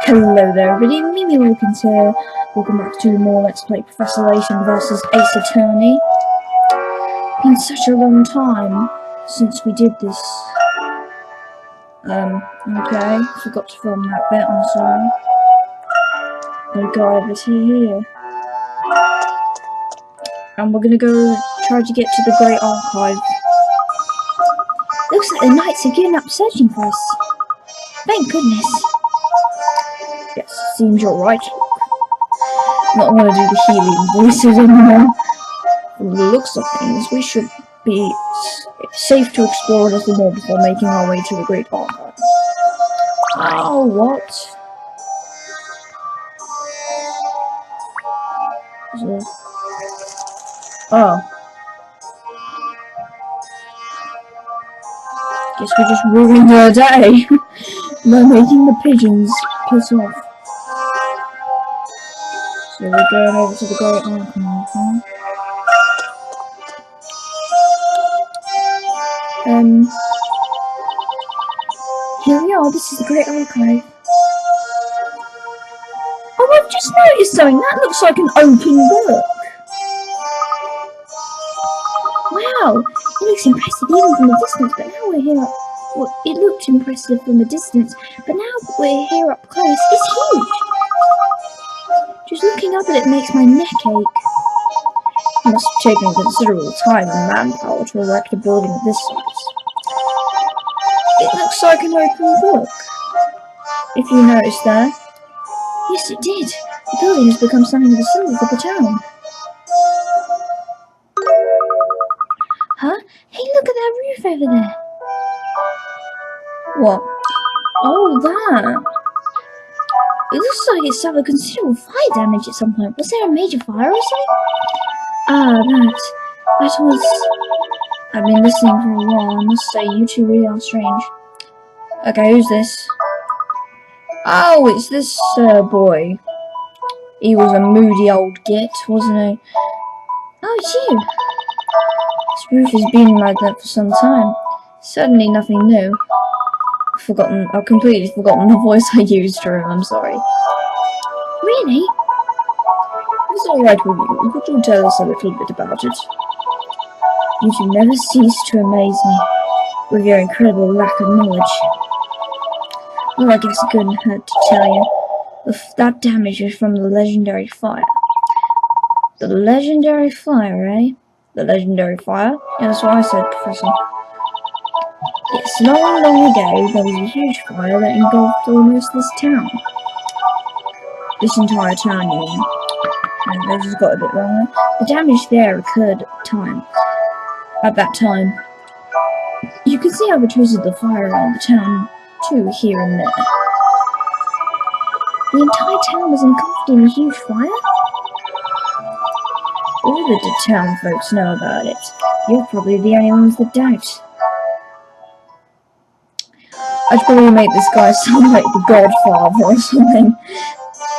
Hello there everybody, Mimi Wilkins here. Welcome back to more Let's Play Professor Layton vs Ace Attorney. Been such a long time since we did this. Okay, forgot to film that bit, I'm sorry. Gonna go over to here. And we're gonna go try to get to the Great Archive. Looks like the Knights are getting up searching for us. Thank goodness. Yes, seems you're right. Not gonna do the healing voices anymore. From the looks of things, we should be safe to explore a little more before making our way to the Great Archive. Oh, what? Oh. Guess we just ruined our day by making the pigeons piss off. So we're going over to the Great Archive, huh? Here we are, this is the Great Archive. Oh, I've just noticed something, that looks like an open book. Wow, it looks impressive even from a distance, but now we're here up... Well, it looked impressive from a distance, but now we're here up close, it's huge. Just looking up at it makes my neck ache. It must have taken considerable time and manpower to erect a building of this size. It looks like an open book. If you noticed there. Yes, it did. The building has become something of a symbol for the town. Huh? Hey, look at that roof over there. What? Oh, that. It looks like it suffered considerable fire damage at some point. Was there a major fire or something? Ah, that was... I've been listening for a while. I must say, you two really are strange. Okay, who's this? Oh, it's this boy. He was a moody old git, wasn't he? Oh, it's you. This roof has been like that for some time. Certainly nothing new. I've completely forgotten the voice I used for him, I'm sorry. Really? It's alright with you. Could you tell us a little bit about it? You two never cease to amaze me with your incredible lack of knowledge. Well, I guess it couldn't hurt to tell you. That damage was from the legendary fire. The legendary fire, eh? The legendary fire? Yeah, that's what I said, Professor. Yes, long, long ago, there was a huge fire that engulfed almost this town. This entire town, you mean? And they just got a bit wrong there. The damage there occurred at that time. You can see how the traces of the fire around the town, too, here and there. The entire town was engulfed in a huge fire? All the town folks know about it. You're probably the only ones that don't. I'd probably make this guy sound like the Godfather or something.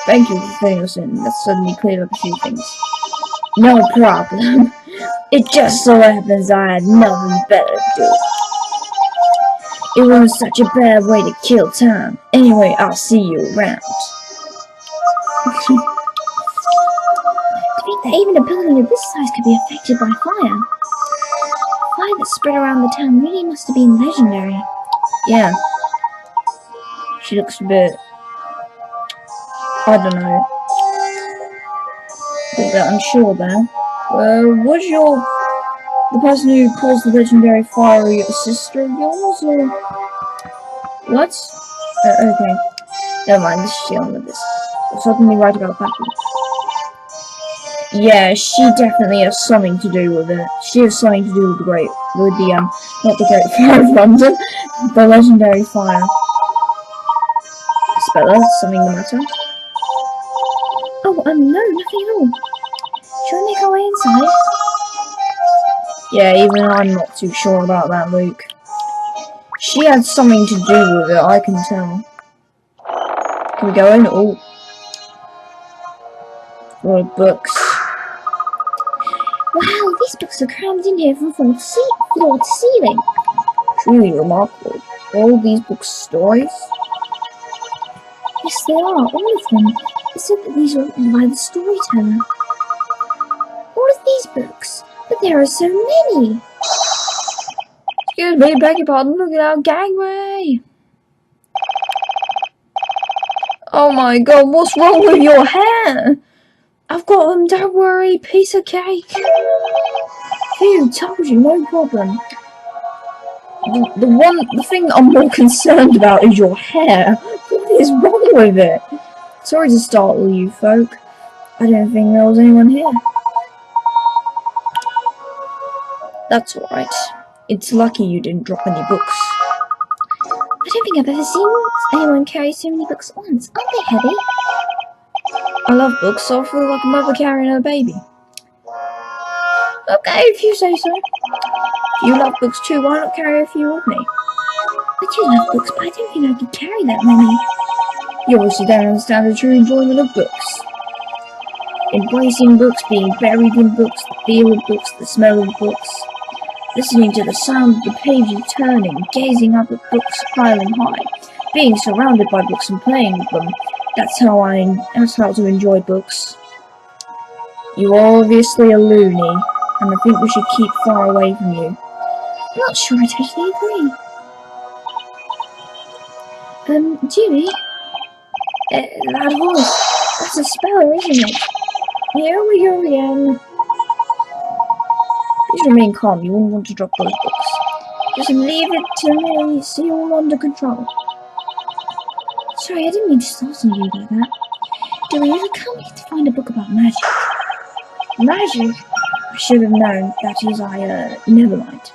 Thank you for filling us in. That suddenly cleared up a few things. No problem. It just so happens I had nothing better to do. It was such a bad way to kill time. Anyway, I'll see you around. To think that even a building of this size could be affected by fire. Fire that spread around the town really must have been legendary. Yeah. She looks a bit... I don't know. A bit unsure there. Was the person who caused the legendary fire a sister of yours, or... What? Okay. Never mind, this is dealing with this. I'll certainly write about that one. Yeah, she definitely has something to do with it. She has something to do with not the Great Fire of London, the legendary fire. Spella, something the matter? Oh, no, nothing at all. Shall we make our way inside? Yeah, even I'm not too sure about that, Luke. She had something to do with it, I can tell. Can we go in? Oh. A lot of books. Wow, these books are crammed in here from floor to ceiling. Truly remarkable. All these books stories? Yes, they are, all of them. It said that these were written by the storyteller. All of these books, but there are so many. Excuse me, beg your pardon, look at our gangway. Oh my god, what's wrong with your hair? I've got them, don't worry, piece of cake. Phew, told you, no problem. The thing I'm more concerned about is your hair. What is wrong with it? Sorry to startle you folk. I didn't think there was anyone here. That's alright. It's lucky you didn't drop any books. I don't think I've ever seen anyone carry so many books at once. Aren't they heavy? I love books, so I feel like a mother carrying her baby. Okay, if you say so. If you love books too, why not carry a few with me? I do love books, but I don't think I could carry that many. You obviously don't understand the true enjoyment of books. Embracing books, being buried in books, the feel of books, the smell of books. Listening to the sound of the pages turning, gazing up at books piling high, being surrounded by books and playing with them. That's how to enjoy books. You are obviously a loony, and I think we should keep far away from you. I'm not sure I totally agree. Jimmy? That voice, that's a speller, isn't it? Here we go again. Please remain calm, you won't want to drop those books. Just leave it to me, see all under control. Sorry, I didn't mean to startle you like that. Do we ever come here to find a book about magic? Magic? I should have known. That is, never mind.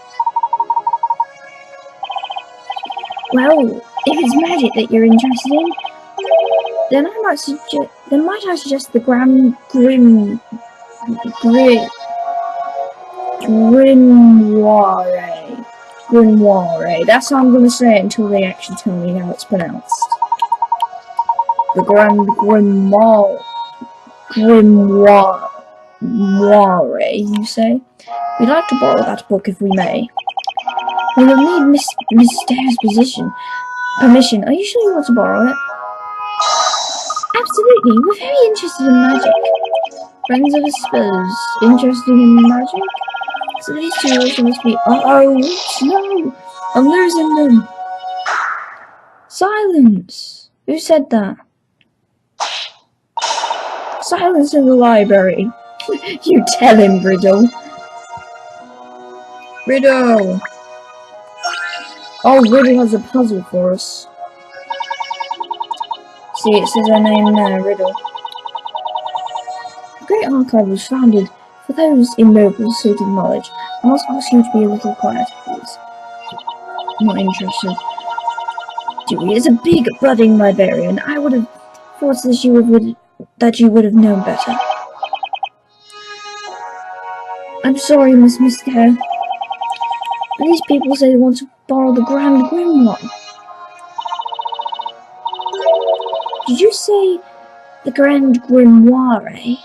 Well, if it's magic that you're interested in, then might I suggest the Grimoire. That's how I'm going to say it until they actually tell me how it's pronounced. The Grimoire, you say? We'd like to borrow that book if we may. We will need Miss Dare's permission. Are you sure you want to borrow it? Absolutely, we're very interested in magic. Friends of the Spurs, interested in magic? So these two also must be— no! I'm losing them! Silence! Who said that? Silence in the library. You tell him, Riddle. Riddle! Oh, Riddle has a puzzle for us. See, it says her name there, Riddle. The Great Archive was founded for those in noble pursuit of knowledge. I must ask you to be a little quiet, please. I'm not interested. Dewey is a big, budding librarian. I would have thought that you would have known better. I'm sorry, Miss Dare. These people say they want to borrow the Grand Grimoire. Did you say the Grand Grimoire?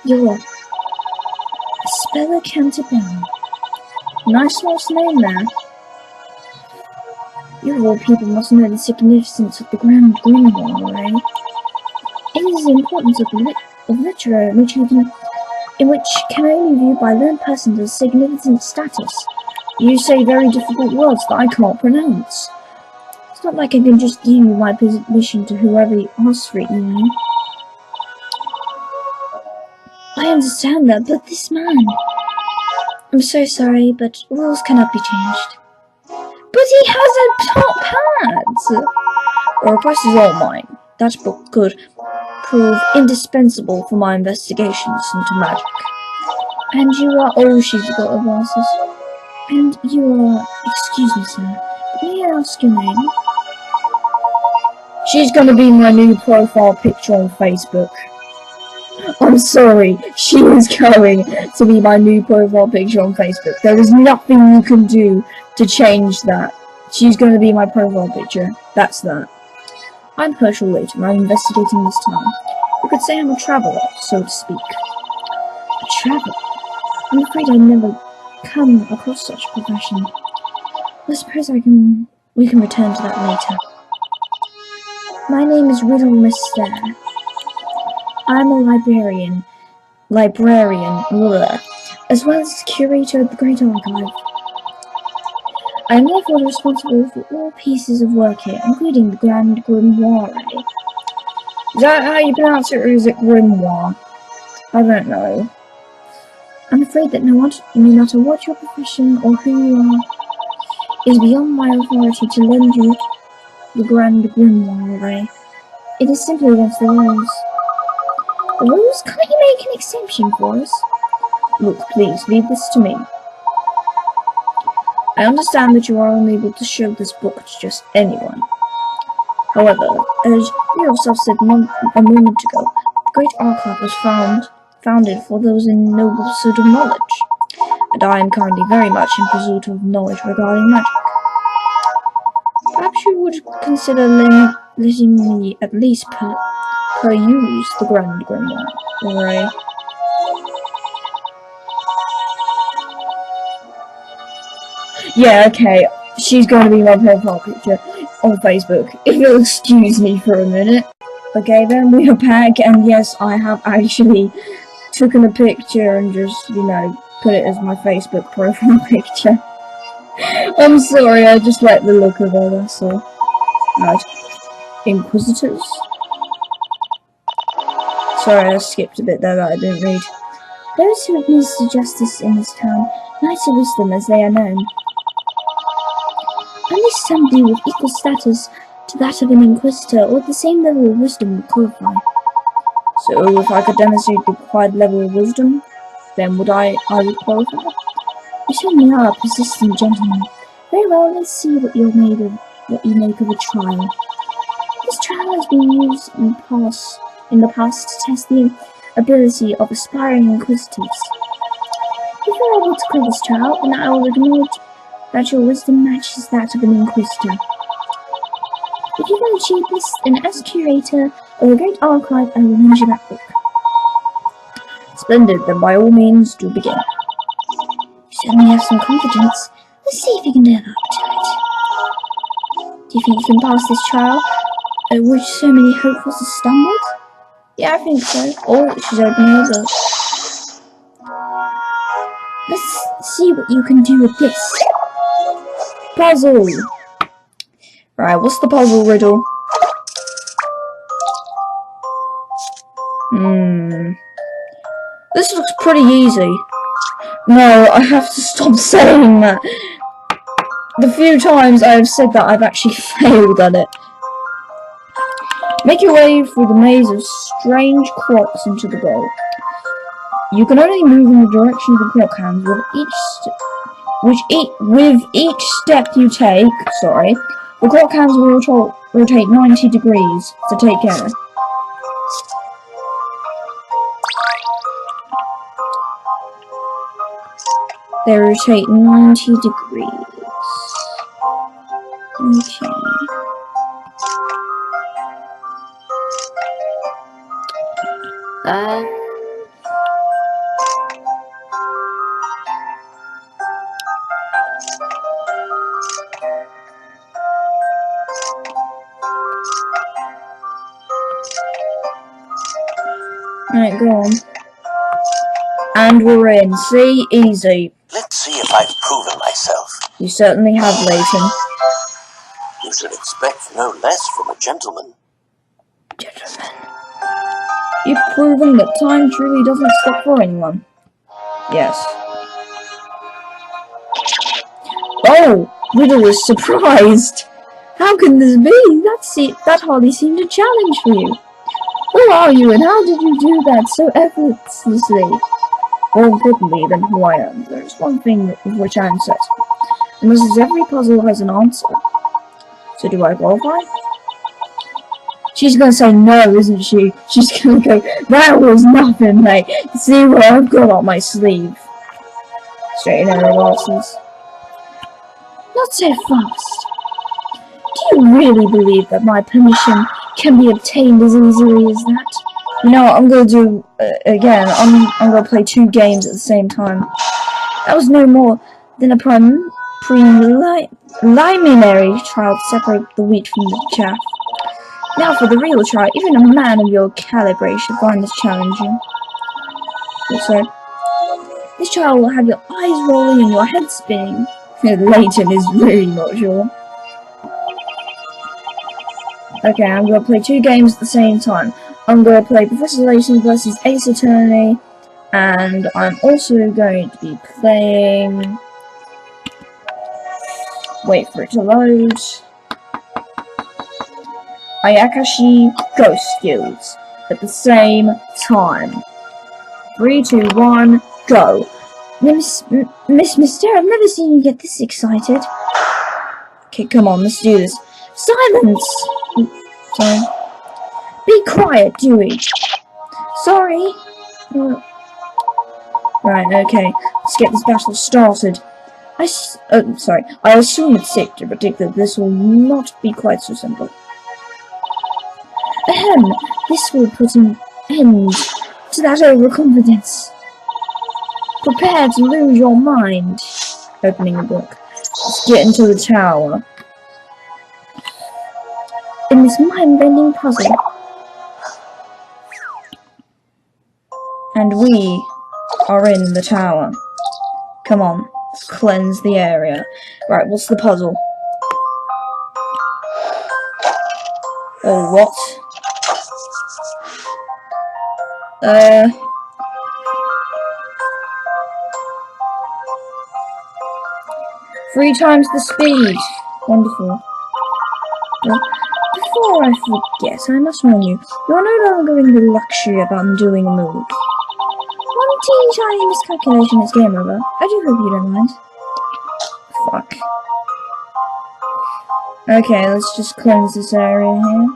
You're a speller Canterbury. Nice last name there. You of all people must know the significance of the Grand Grimoire. It is the importance of literature in which can only be viewed by learned persons as significant status. You say very difficult words that I can't pronounce. It's not like I can just give you my permission to whoever asks for it, you know. I understand that, but this man— I'm so sorry, but rules cannot be changed. But he has a top hat! The request is all mine. That book could prove indispensable for my investigations into magic. And you are— oh, she's got her glasses. And you are— excuse me, sir, may I ask your name? She's gonna be my new profile picture on Facebook. I'm sorry, she is going to be my new profile picture on Facebook. There is nothing you can do to change that. She's going to be my profile picture. That's that. I'm Herschel Layton. I'm investigating this town. You could say I'm a traveller, so to speak. A traveller? I'm afraid I've never come across such a profession. I suppose I can We can return to that later. My name is Riddle Mister. I'm a librarian, as well as curator of the Great Archive. I am therefore responsible for all pieces of work here, including the Grand Grimoire. Is that how you pronounce it, or is it grimoire? I don't know. I'm afraid that no matter what your profession or who you are, it is beyond my authority to lend you the Grand Grimoire. It is simply against the rules. The rules? Can't you make an exception for us? Look, please, leave this to me. I understand that you are unable to show this book to just anyone. However, as you yourself said a moment ago, the Great Archive was founded for those in noble pursuit of knowledge, and I am currently very much in pursuit of knowledge regarding magic. Perhaps you would consider letting me at least peruse the Grand Grimoire. Yeah, okay, she's going to be my profile picture on Facebook, if you'll excuse me for a minute. Okay, then we are back, and yes, I have actually taken a picture and just, put it as my Facebook profile picture. I'm sorry, I just like the look of her, that's all. Right. Inquisitors? Sorry, I skipped a bit there that I didn't read. Those who administer justice in this town, Knights of Wisdom as they are known. Only somebody with equal status to that of an Inquisitor or the same level of wisdom would qualify. So, if I could demonstrate the required level of wisdom, then I would qualify? You certainly are a persistent gentleman. Very well, let's see what you make of a trial. This trial has been used in the past to test the ability of aspiring Inquisitors. If you're able to clear this trial, then I will acknowledge that your wisdom matches that of an Inquisitor. If you can achieve this, then as curator of the Great Archive, I will lend you that book. Splendid, then by all means, do begin. You certainly have some confidence. Let's see if you can live up to it. Do you think you can pass this trial, at which so many hopefuls have stumbled? Yeah, I think so. Oh, she's opening her book. Let's see what you can do with this. Puzzle! Right, what's the puzzle riddle? This looks pretty easy. No, I have to stop saying that. The few times I have said that, I've actually failed at it. Make your way through the maze of strange clocks into the goal. You can only move in the direction of the clock hands with each step you take, the clock hands will rotate 90 degrees, so take care. They rotate 90 degrees. Okay. Alright, go on. And we're in. See? Easy. Let's see if I've proven myself. You certainly have, Layton. You should expect no less from a gentleman. Gentlemen. You've proven that time truly doesn't stop for anyone. Yes. Oh! Riddle is surprised! How can this be? That hardly seemed a challenge for you. Who are you, and how did you do that so effortlessly? More importantly than who I am, there is one thing of which I am certain. And this is every puzzle has an answer. So do I qualify? She's gonna say no, isn't she? She's gonna go, that was nothing, mate. See what I've got on my sleeve. Straighten her glasses. Not so fast. Do you really believe that my permission can be obtained as easily as that? You know what, I'm gonna do, again, I'm gonna play 2 games at the same time. That was no more than a librarian trial to separate the wheat from the chaff. Now for the real trial. Even a man of your caliber should find this challenging. So, this trial will have your eyes rolling and your head spinning. Layton is really not sure. Okay, I'm going to play 2 games at the same time. I'm going to play Professor Layton versus Ace Attorney, and I'm also going to be playing... Wait for it to load. Ayakashi Ghost Guilds at the same time. 3, 2, 1, go. Miss Mister, I've never seen you get this excited. Okay, come on, let's do this. Silence! Sorry. Be quiet, Dewey. Sorry. Right, okay. Let's get this battle started. Sorry. I assume it's safe to predict that this will not be quite so simple. Ahem. This will put an end to that overconfidence. Prepare to lose your mind. Opening a book. Let's get into the tower. In this mind-bending puzzle. And we are in the tower. Come on, let's cleanse the area. Right, what's the puzzle? Oh, what? 3 times the speed. Wonderful. Before I forget, I must warn you, you are no longer in the luxury of undoing a move. One teeny tiny miscalculation is game over. I do hope you don't mind. Fuck. Okay, let's just cleanse this area here.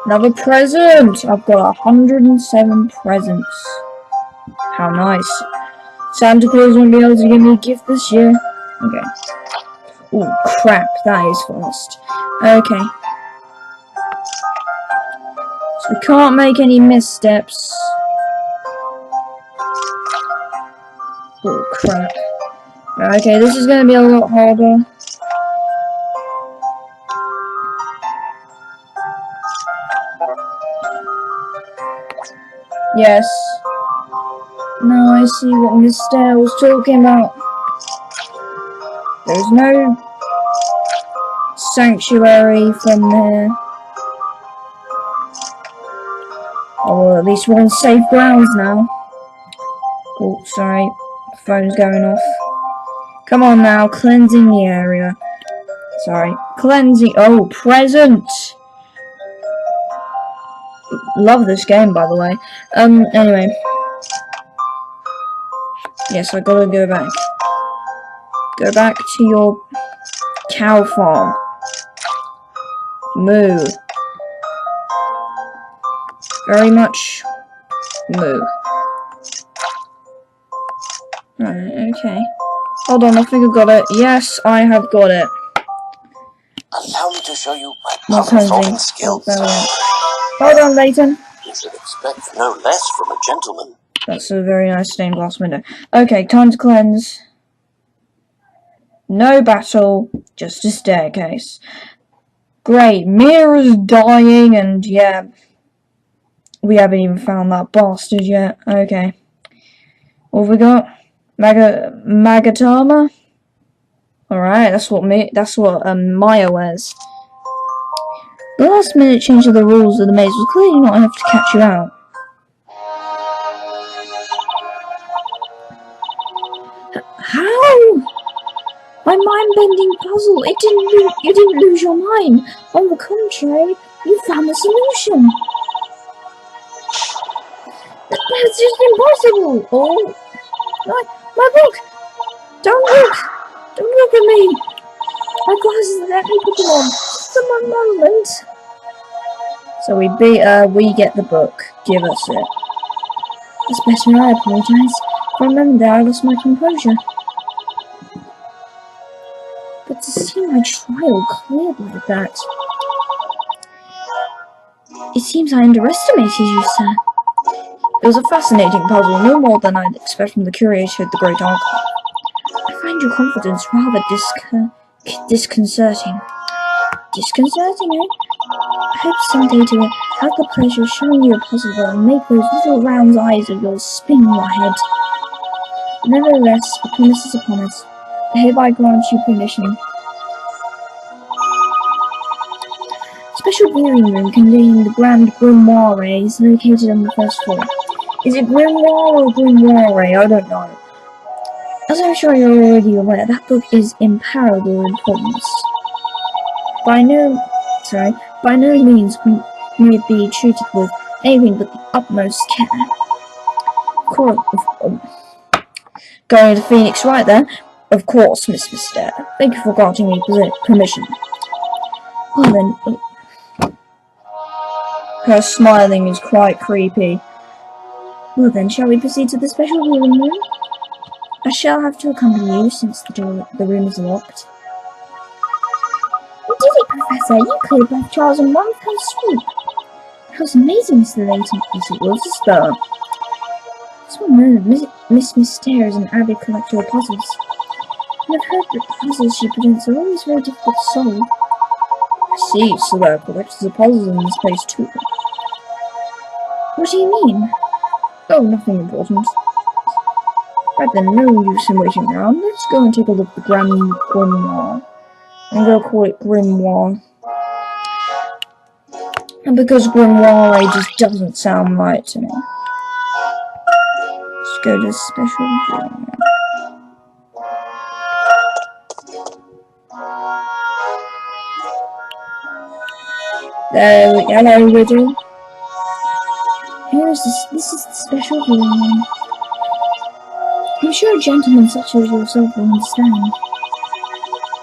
Another present! I've got 107 presents. How nice. Santa Claus won't be able to give me a gift this year. Okay. Oh crap, that is fast. Okay. So we can't make any missteps. Oh crap. Okay, this is gonna be a lot harder. Yes. Now I see what Mr. was talking about. There's no sanctuary from there. Oh, well, at least we're on safe grounds now. Oh, sorry. The phone's going off. Come on now, cleansing the area. Sorry. Cleansing. Oh, present! Love this game, by the way. Anyway. Yes, I gotta go back. Go back to your cow farm. Moo. Very much moo. Right, okay. Hold on, I think I got it. Yes, I have got it. Allow me to show you my What's problem-solving happening? skills. Hold on, Layton. You should expect no less from a gentleman. That's a very nice stained glass window. Okay, time to cleanse. No battle, just a staircase. Great, Mira's dying, and yeah, we haven't even found that bastard yet. Okay, what have we got? Magatama. All right, that's what Maya wears. The last minute change of the rules of the maze was clearly not enough to catch you out. How? My mind-bending puzzle. You didn't lose your mind. On the contrary, you found the solution. That's just impossible. Oh, my book. Don't look. Don't look at me. My glasses. Let me put them on. Just a moment. So we get the book. Give us it. It's better I apologize. For a moment there, I lost my composure. But to see my trial cleared like that... It seems I underestimated you, sir. It was a fascinating puzzle, no more than I'd expect from the curator of the Great Archive. I find your confidence rather Disconcerting. Disconcerting, eh? I hope someday to have the pleasure of showing you a puzzle and make those little round eyes of yours spin in your head. Nevertheless, a promise is a promise. I hereby grant you permission. Special viewing room containing the Grand Grimoire is located on the first floor. Is it Grimoire or Grimoire? I don't know. As I'm sure you're already aware, that book is imparable importance. By no means may it be treated with anything but the utmost care. Going to Phoenix right then? Of course, Miss Mister. Thank you for granting me permission. Well then, her smiling is quite creepy. Well then, shall we proceed to the special viewing room? I shall have to accompany you since the room is locked. You did it, Professor! You cleared both trials in one fell swoop! That was amazing, Mr. Layton. Yes, it was, Sister. It's well known that Miss Mystere is an avid collector of puzzles. And I've heard that the puzzles she presents are always very difficult to solve. I see, so there are collectors of puzzles in this place too. What do you mean? Oh, nothing important. Right then, no use in waiting around. Let's go and take a look at the Grand Grimoire. I'm gonna call it Grimoire. And because Grimoire just doesn't sound right to me. Let's go to special viewing. Hello, Riddle. Here is this is the special viewing room. I'm sure a gentleman such as yourself will understand.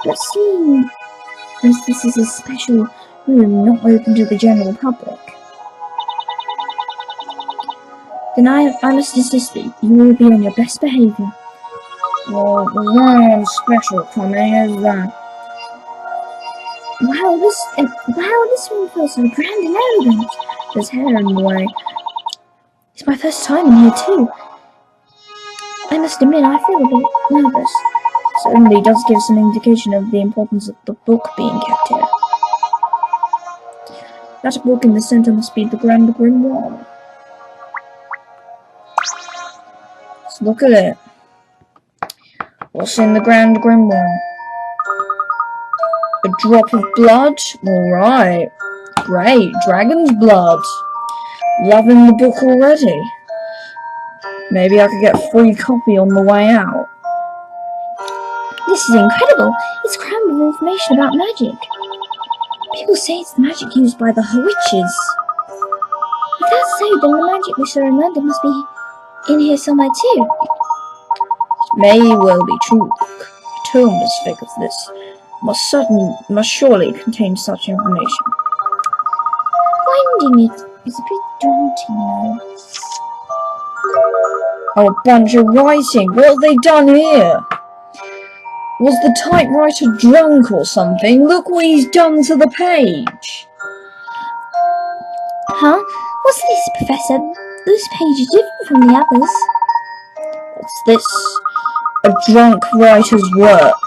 But seeing as this is a special room not open to the general public, then I must insist that you will be on your best behaviour. Well, what's special coming is that? Wow, this room feels so grand and elegant. There's hair in the way. It's my first time in here too. I must admit, I feel a bit nervous. Certainly does give some indication of the importance of the book being kept here. That book in the centre must be the Grand Grimoire. Let's look at it. What's in the Grand Grimoire? A drop of blood? Alright. Great. Dragon's blood. Loving the book already. Maybe I could get a free copy on the way out. This is incredible. It's crammed with information about magic. People say it's the magic used by the witches. If that's so, then the magic we saw in London must be in here somewhere too. It may well be true. The tome as thick as this must surely contain such information. Finding it is a bit daunting, though. Oh, a bunch of writing. What have they done here? Was the typewriter drunk or something? Look what he's done to the page. Huh? What's this, Professor? This page is different from the others. What's this? A drunk writer's work.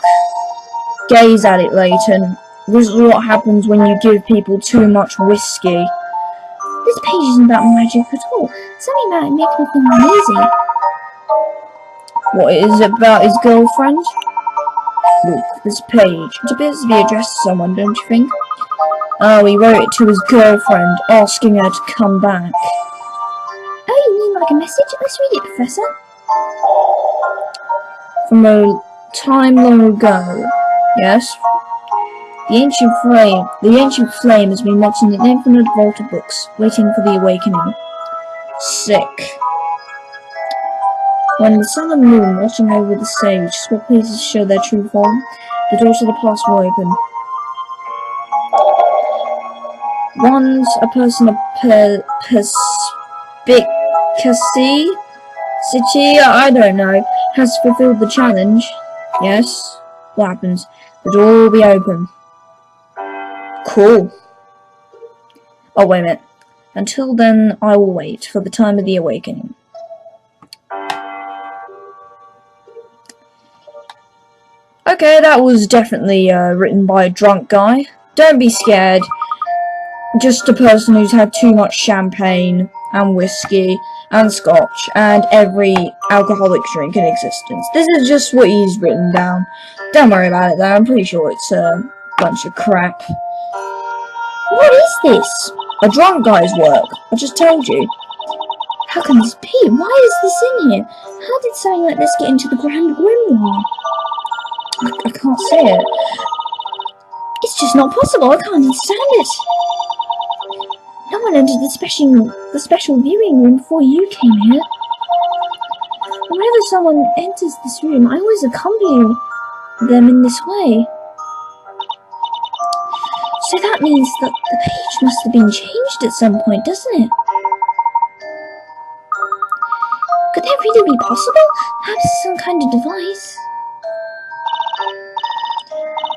Gaze at it, Layton. This is what happens when you give people too much whiskey. This page isn't about magic at all. Something about it makes me feel uneasy. What is it about his girlfriend? Look, this page. It appears to be addressed to someone, don't you think? Oh, he wrote it to his girlfriend, asking her to come back. Oh, you mean like a message? Let's read it, Professor. From a time long ago. Yes? The ancient flame has been watching an infinite vault of books, waiting for the awakening. Sick. When the sun and moon watching over the stage swap places show their true form, the doors of the past will open. Once a person of perspicacity, I don't know, has fulfilled the challenge. Yes? What happens? The door will be open. Cool. Oh, wait a minute. Until then, I will wait for the time of the awakening. Okay, that was definitely written by a drunk guy. Don't be scared. Just a person who's had too much champagne and whiskey and scotch and every alcoholic drink in existence. This is just what he's written down. Don't worry about it though, I'm pretty sure it's a bunch of crap. What is this? A drunk guy's work. I just told you. How can this be? Why is this in here? How did something like this get into the Grand Grimoire? I can't say it. It's just not possible. I can't understand it. No one entered the special viewing room before you came here. Whenever someone enters this room, I always accompany them in this way. So that means that the page must have been changed at some point, doesn't it? Could that really be possible? Perhaps some kind of device?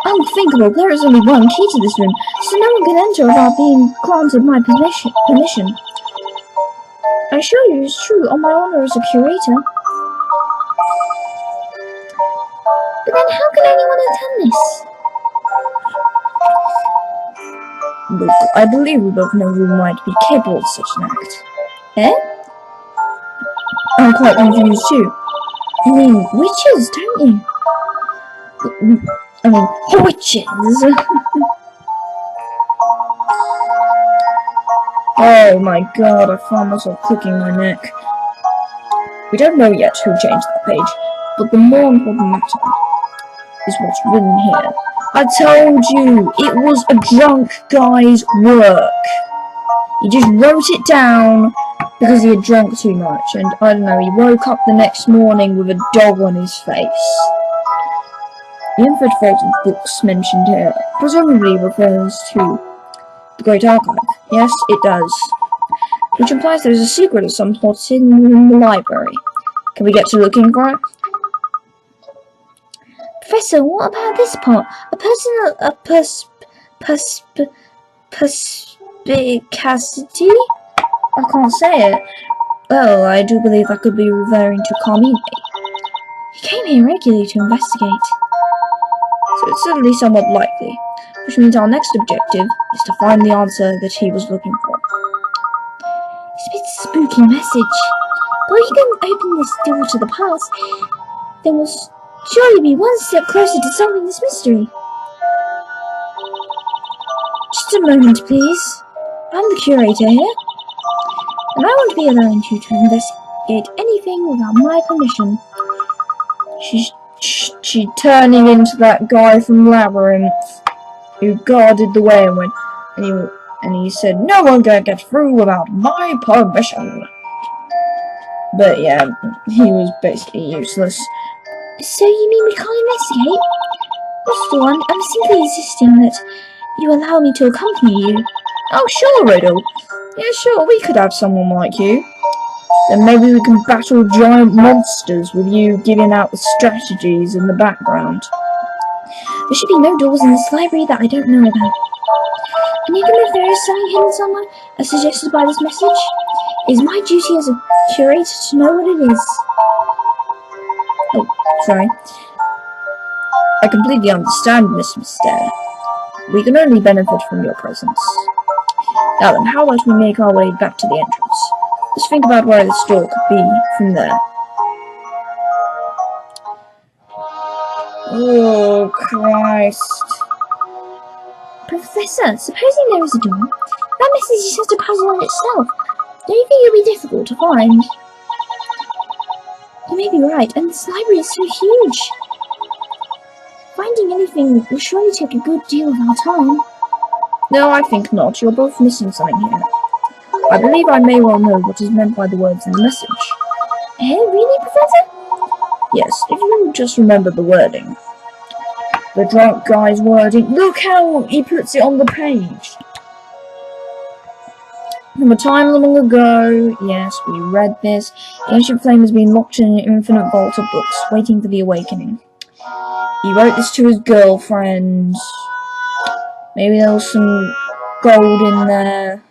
Unthinkable. There is only one key to this room, so no one can enter without being granted my permission. I assure you it's true, on my honor as a curator. But then how can anyone have done this? Look, I believe we both know who might be capable of such an act. Eh? I'm quite confused too. You mean witches, don't you? I mean, witches! Oh my god, I found myself clicking my neck. We don't know yet who changed that page, but the more important matter is what's written here. I told you, it was a drunk guy's work. He just wrote it down because he had drunk too much, and I don't know, he woke up the next morning with a dog on his face. The infinite vault of books mentioned here presumably refers to the Great Archive. Yes, it does. Which implies there's a secret of some sort hidden in the library. Can we get to looking for it? Professor, what about this part? Perspicacity? I can't say it. Well, I do believe that could be referring to Carmine. He came here regularly to investigate. So it's certainly somewhat likely, which means our next objective is to find the answer that he was looking for. It's a bit spooky message. But if you can open this door to the past, then we'll surely be one step closer to solving this mystery. Just a moment, please. I'm the curator here, and I won't be allowing you to investigate anything without my permission. She turning into that guy from Labyrinth who guarded the way and he said, "No one can get through without my permission." But yeah, he was basically useless. So you mean we can't investigate? Not the one. I'm simply insisting that you allow me to accompany you. Oh sure, Riddle. Yeah, sure, we could have someone like you. Then maybe we can battle giant monsters with you giving out the strategies in the background. There should be no doors in this library that I don't know about. And even if there is something hidden somewhere, as suggested by this message, it is my duty as a curator to know what it is. Oh, sorry. I completely understand, Miss Mystere. We can only benefit from your presence. Now then, how about we make our way back to the entrance? Let's think about where this door could be from there. Oh, Christ. Professor, supposing there is a door, that message is just a puzzle in itself. Don't you think it would be difficult to find? You may be right, and this library is so huge. Finding anything will surely take a good deal of our time. No, I think not. You're both missing something here. I believe I may well know what is meant by the words in the message. Eh, really, Professor? Yes, if you would just remember the wording. The drunk guy's wording. Look how he puts it on the page. From a time long ago, yes, we read this, the ancient flame has been locked in an infinite vault of books, waiting for the awakening. He wrote this to his girlfriend. Maybe there was some gold in there.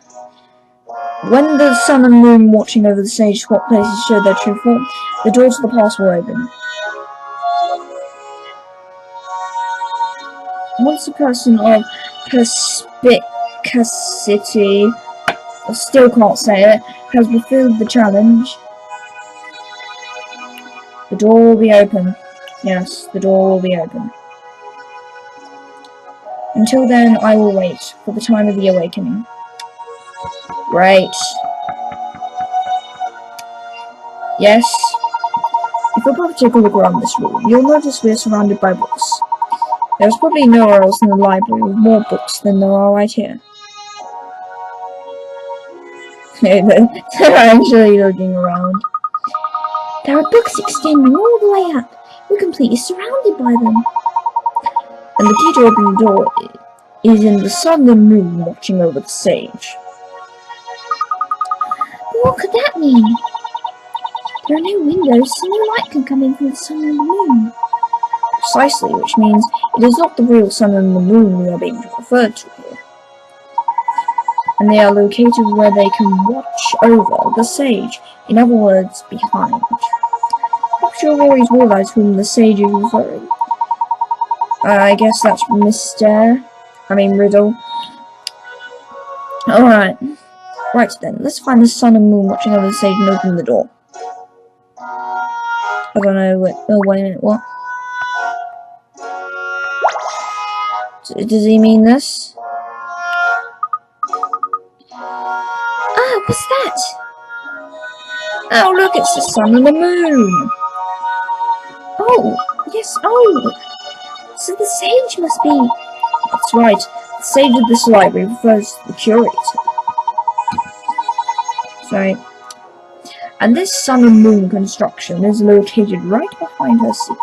When the sun and moon watching over the stage swap places show their true form, the doors to the past will open. once a person of perspicacity, I still can't say it, has fulfilled the challenge, the door will be open. Yes, the door will be open. Until then, I will wait for the time of the awakening. Great. Yes. If you're about to take a look around this room, you'll notice we're surrounded by books. There's probably nowhere else in the library with more books than there are right here. They're actually looking around. There are books extending all the way up. We're completely surrounded by them. And the key to open the door is in the sun and moon watching over the stage. But what could that mean? There are no windows, so no light can come in from the sun and the moon. Precisely, which means it is not the real sun and the moon we are being referred to here. And they are located where they can watch over the sage, in other words, behind. Perhaps you've always realised whom the sage is referring. I guess that's Riddle. Alright. Right then, let's find the sun and moon watching over the stage and open the door. I don't know, wait a minute, what? Does he mean this? Ah, what's that? Oh look, it's the sun and the moon! Oh, yes, oh! So the sage must be... That's right, the sage of this library refers to the curator. Sorry. And this sun and moon construction is located right behind her seat.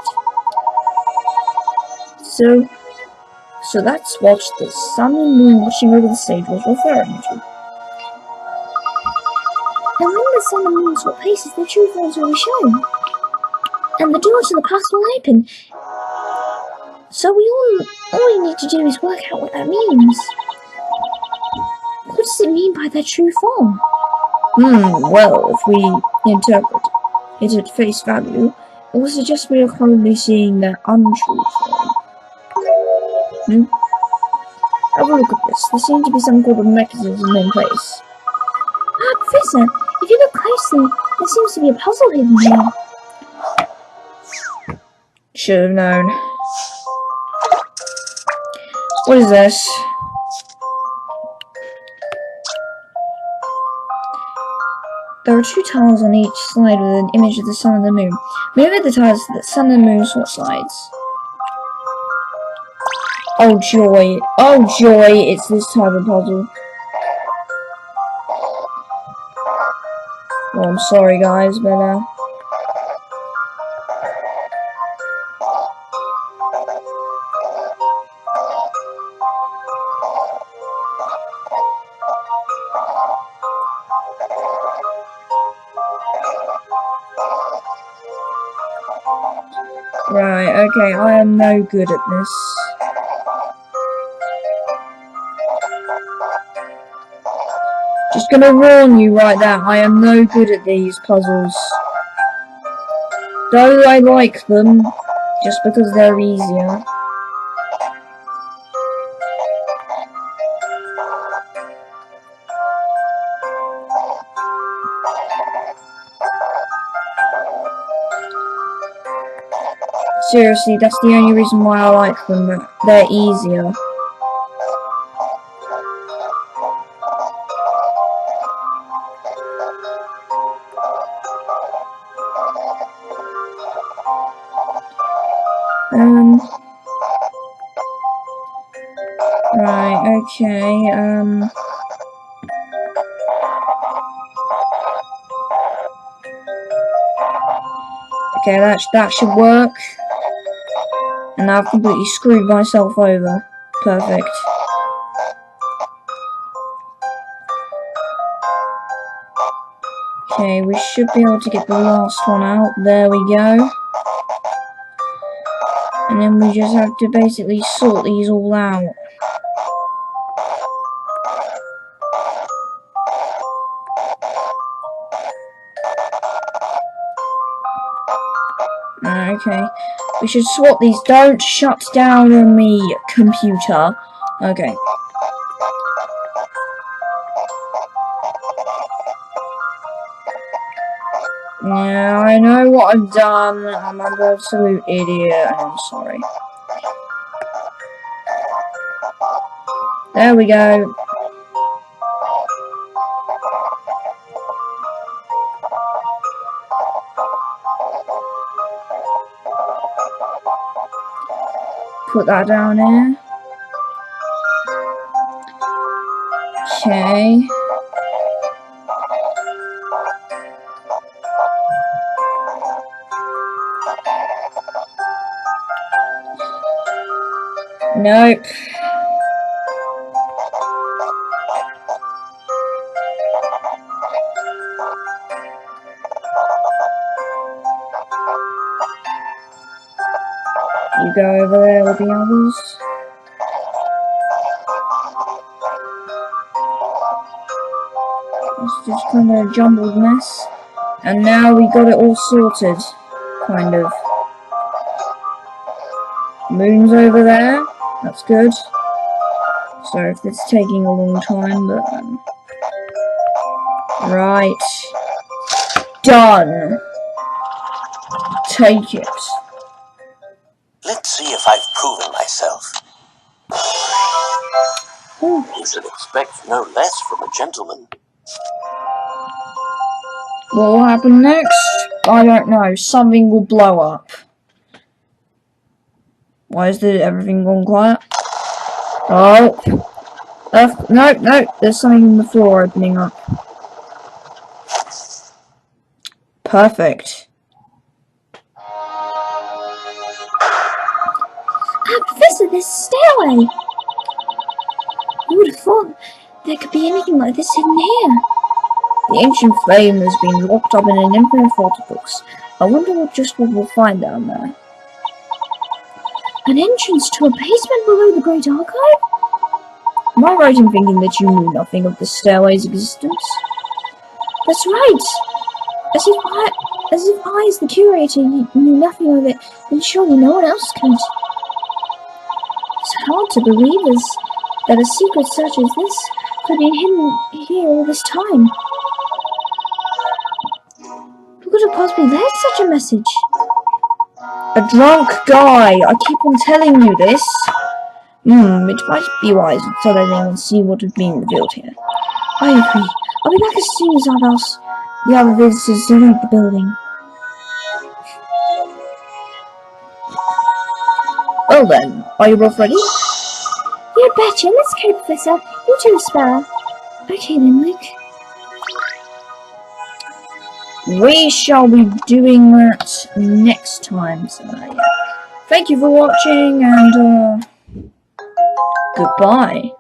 So that's what the sun and moon watching over the stage was referring to. And when the sun and moon swap places, their true forms will be shown. And the door to the past will open. So all we need to do is work out what that means. What does it mean by their true form? Well, if we interpret it at face value, it will suggest we are currently seeing their untrue form. Have a look at this. There seems to be some sort of mechanism in place. Ah, Professor, if you look closely, there seems to be a puzzle hidden here. Should have known. What is this? There are two tiles on each side with an image of the sun and the moon. Move the tiles so that sun and moon swap sides. Oh joy! Oh joy! It's this type of puzzle. Oh, I'm sorry guys, but right, okay, I am no good at this. Just gonna warn you right there, I am no good at these puzzles. Though I like them, just because they're easier. Seriously, that's the only reason why I like them, they're easier. Right, okay, okay, that should work. And I've completely screwed myself over. Perfect. Okay, we should be able to get the last one out. There we go. And then we just have to basically sort these all out. Okay. We should swap these. Don't shut down on me, computer. Okay. Yeah, I know what I've done. I'm an absolute idiot, and I'm sorry. There we go. Put that down here. Okay. Nope. You go over there with the others. It's just kind of a jumbled mess. And now we got it all sorted. Kind of. Moon's over there. That's good. Sorry if it's taking a long time, but right. Done. Take it. Let's see if I've proven myself. Oh. You should expect no less from a gentleman. What will happen next? I don't know. Something will blow up. Why is everything gone quiet? Oh. No. There's something in the floor opening up. Perfect. Professor, there's a stairway! You would have thought there could be anything like this hidden here. The ancient flame has been locked up in an infinite vault of books. I wonder what we'll find down there. An entrance to a basement below the Great Archive? Am I right in thinking that you knew nothing of the stairway's existence? That's right! As if I, as the curator, knew nothing of it, then surely no one else could. It's hard to believe that a secret such as this could have been hidden here all this time. Who could have possibly left such a message? A drunk guy! I keep on telling you this! It might be wise to let anyone see what is being revealed here. I agree. I'll be back as soon as the other visitors leave the building. Well then, are you both ready? You betcha. Let's go, Professor. You two spare. Okay then, Luke. We shall be doing that next time, so yeah. Thank you for watching, and goodbye.